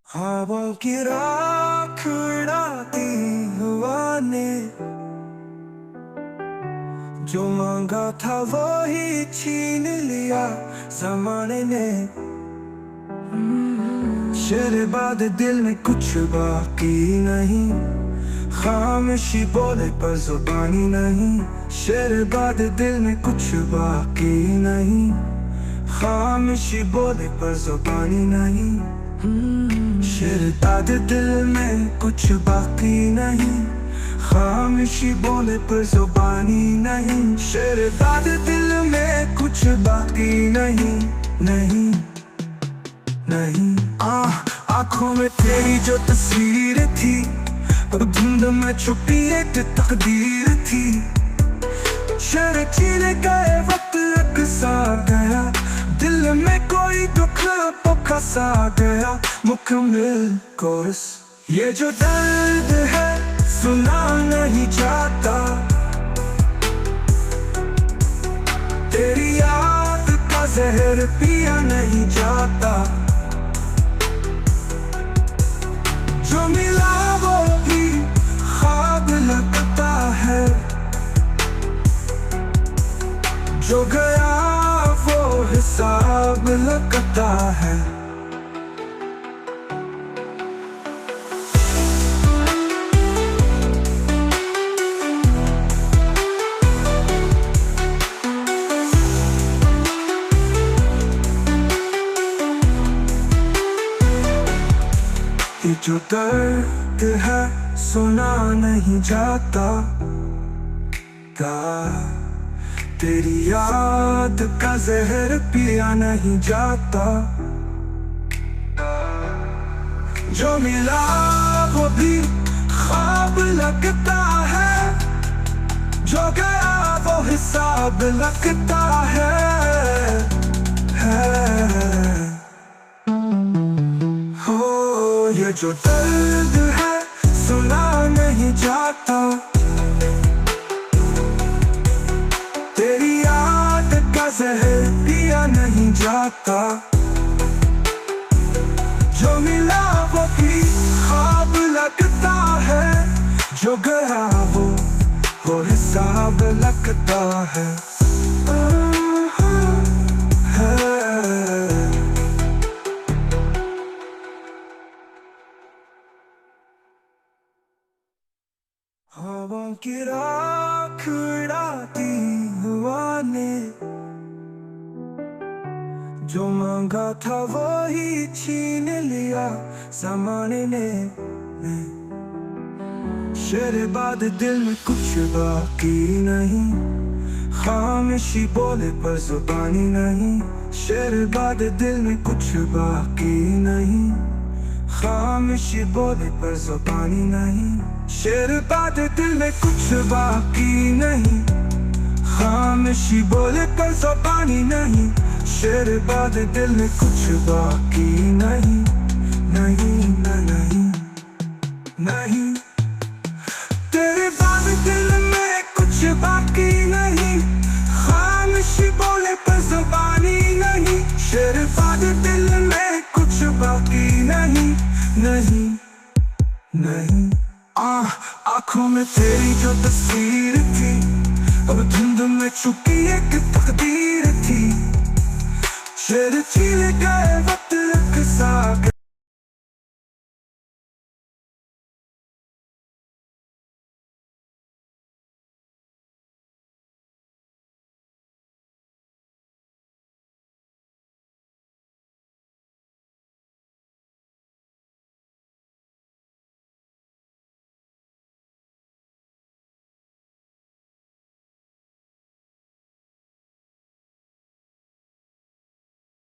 ख्वाबों की राख उड़ाती हवा ने जो मांगा था वो ही छीन लिया ज़माने ने। शेर बाद दिल में कुछ बाकी नहीं, खामोशी बोले पर जुबानी नहीं। शेर बाद दिल में कुछ बाकी नहीं, खामोशी बोले पर जुबानी नहीं। शेर बाद दिल में कुछ बाकी नहीं, खामोशी बोले पर जुबानी नहीं। शेर बाद दिल में कुछ बाकी नहीं, नहीं नहीं। आँखों में तेरी जो तस्वीर थी, अब धुंध में छुपी एक तकदीर थी। शेर चीरे गए वक्त अकसा गया, दिल में कोई दुख फंसा गया। मुकम्मल कोर्स ये जो दर्द है सुना नहीं जाता, तेरी याद का जहर पिया नहीं जाता। जो मिला वो भी ख्वाब लगता है, जो गया वो हिसाब लगता है। ये जो दर्द है सुना नहीं जाता, तेरी याद का जहर पिया नहीं जाता। जो मिला वो भी ख्वाब लगता है, जो गया वो हिसाब लगता है। ये जो दर्द है सुना नहीं जाता, तेरी याद का जहर पिया नहीं जाता। जो मिला वो भी ख्वाब लगता है, जो गया वो हिसाब लगता है। हवाओं की राख उड़ाती हवा ने जो मांगा था वो ही छीन लिया ज़माने ने। शेर बाद दिल में कुछ बाकी नहीं, खामोशी बोले पर जुबानी नहीं। शेर बाद दिल में कुछ बाकी नहीं, खामोशी बोले पर जुबानी नहीं। शेर बाद दिल में कुछ बाकी नहीं, खामोशी बोले पर जुबानी नहीं। शेर बाद दिल में कुछ बाकी नहीं, नहीं नहीं नहीं। तेरे बाद दिल में कुछ बाकी नहीं, खामोशी बोले पर जुबानी नहीं। शेर बाद दिल में कुछ बाकी नहीं, नहीं नहीं। आँखों में तेरी जो तस्वीर थी, अब धुंध में छुपी एक तकदीर थी। शेर चीरे गए वक्त